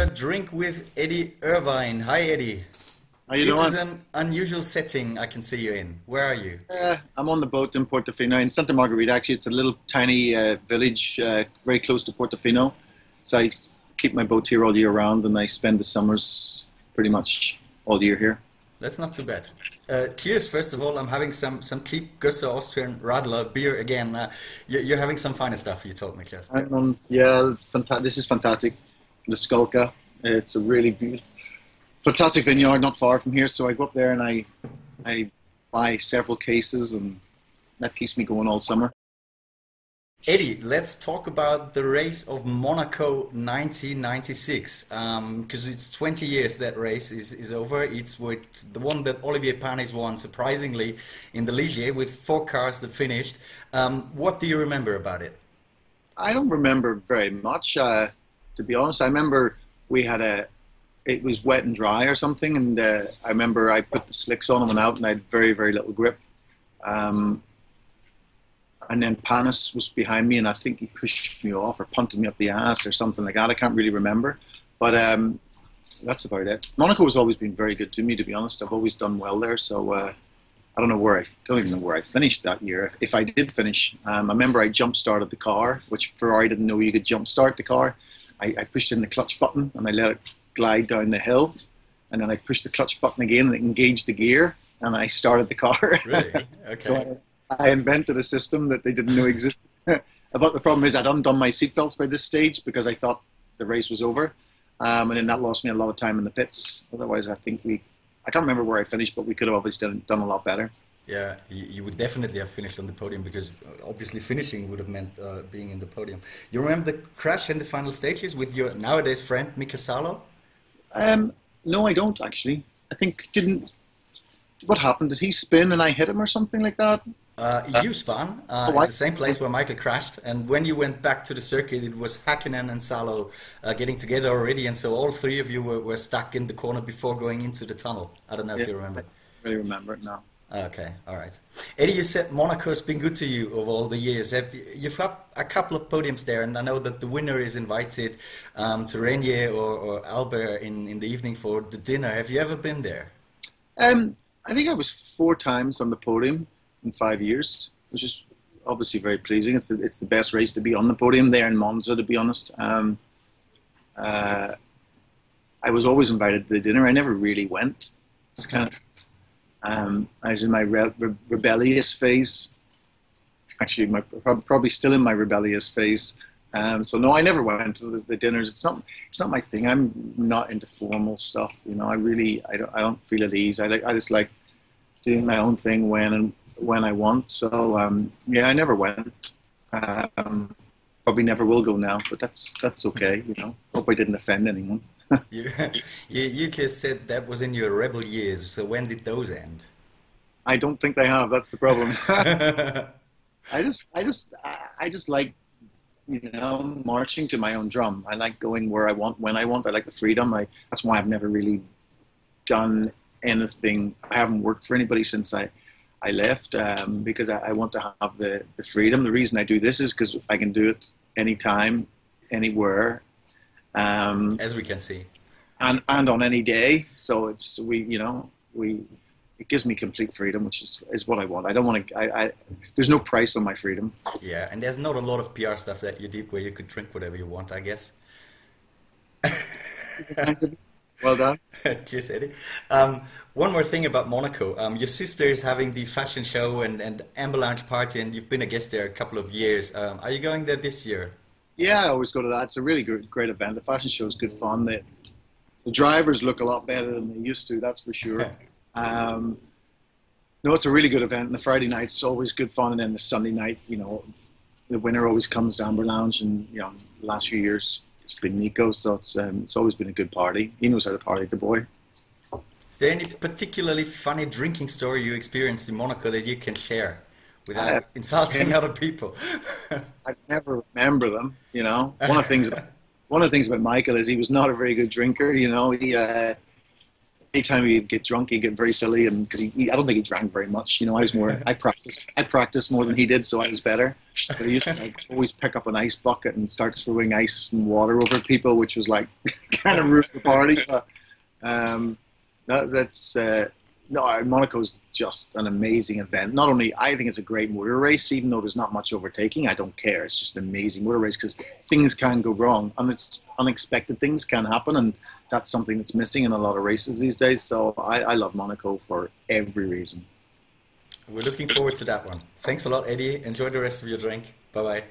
Drink with Eddie Irvine. Hi, Eddie. How you This is doing? an unusual setting I can see you in. Where are you? I'm on the boat in Portofino in Santa Margherita. Actually, it's a little tiny village very close to Portofino. So I keep my boat here all year round, and I spend the summers pretty much all year here. That's not too bad. Cheers, first of all. I'm having some cheap Gösser Austrian Radler beer again. You're having some finer stuff, you told me just. Yeah, this is fantastic. The Skulka. It's a really fantastic vineyard not far from here. So I go up there and I buy several cases, and that keeps me going all summer. Eddie, let's talk about the race of Monaco 1996, because it's 20 years that race is over. It's with the one that Olivier Panis won, surprisingly, in the Ligier with 4 cars that finished. What do you remember about it? I don't remember very much, to be honest. I remember it was wet and dry or something, and I remember I put the slicks on and went out, and I had very, very little grip. And then Panis was behind me, and I think he pushed me off or punted me up the ass or something like that. I can't really remember, but that's about it. Monaco has always been very good to me, to be honest. I've always done well there, so I don't even know where I finished that year. If I did finish, I remember I jump started the car, which Ferrari didn't know you could jump start the car. I pushed in the clutch button and I let it glide down the hill, and then I pushed the clutch button again and it engaged the gear, and I started the car. Really? Okay. So I invented a system that they didn't know existed. But the problem is I'd undone my seatbelts by this stage because I thought the race was over. And then that lost me a lot of time in the pits. Otherwise, I can't remember where I finished, but we could have obviously done a lot better. Yeah, you would definitely have finished on the podium because obviously finishing would have meant being in the podium. You remember the crash in the final stages with your nowadays friend Mika Salo? No, I don't actually. I think what happened? Did he spin and I hit him or something like that? You spun Oh, at the same place where Michael crashed, and when you went back to the circuit, it was Hakkinen and Salo getting together already, and so all three of you were stuck in the corner before going into the tunnel. I don't know Yeah, if you remember. I really remember it now. Okay, all right. Eddie, you said Monaco's been good to you over all the years. You've had a couple of podiums there, and I know that the winner is invited to Renier or Albert in the evening for the dinner. Have you ever been there? I think I was 4 times on the podium in 5 years, which is obviously very pleasing. It's the best race to be on the podium there in Monza, to be honest. I was always invited to the dinner. I never really went. It's kind of I was in my rebellious phase. Actually, probably still in my rebellious phase. So no, I never went to the dinners. It's not my thing. I'm not into formal stuff. You know, I don't feel at ease. I just like doing my own thing when I want. So yeah, I never went. Probably never will go now, but that's okay. You know, hope I didn't offend anyone. You, you just said that was in your rebel years. So when did those end? I don't think they have. That's the problem. I just like, you know, marching to my own drum. I like going where I want, when I want. I like the freedom. That's why I've never really done anything. I haven't worked for anybody since I left, because I want to have the freedom. The reason I do this is because I can do it anytime, anywhere. As we can see. And on any day. So it gives me complete freedom, which is what I want. I don't want to. There's no price on my freedom. Yeah, and there's not a lot of PR stuff that you did where you could drink whatever you want, I guess. Well done. Cheers, Eddie. One more thing about Monaco. Your sister is having the fashion show and Amber Lounge party, and you've been a guest there a couple of years. Are you going there this year? Yeah, I always go to that. It's a really great event. The fashion show is good fun. The drivers look a lot better than they used to, that's for sure. No, it's a really good event. And the Friday night's always good fun. And then the Sunday night, you know, the winner always comes to Amber Lounge. And, you know, the last few years it's been Nico. So it's always been a good party. He knows how to party, the boy. Is there any particularly funny drinking story you experienced in Monaco that you can share without insulting other people? I never remember them, you know. One of the things about Michael is he was not a very good drinker, you know. Anytime he'd get drunk, he'd get very silly, and because I don't think he drank very much, you know. I practiced more than he did, so I was better. But I used to like always pick up an ice bucket and start throwing ice and water over people, which was like kind of ruined the party. So, that's no, Monaco's just an amazing event. Not only I think it's a great motor race, even though there's not much overtaking, I don't care. It's just an amazing motor race because things can go wrong, and it's unexpected things can happen, and that's something that's missing in a lot of races these days. So I love Monaco for every reason. We're looking forward to that one. Thanks a lot, Eddie. Enjoy the rest of your drink. Bye bye.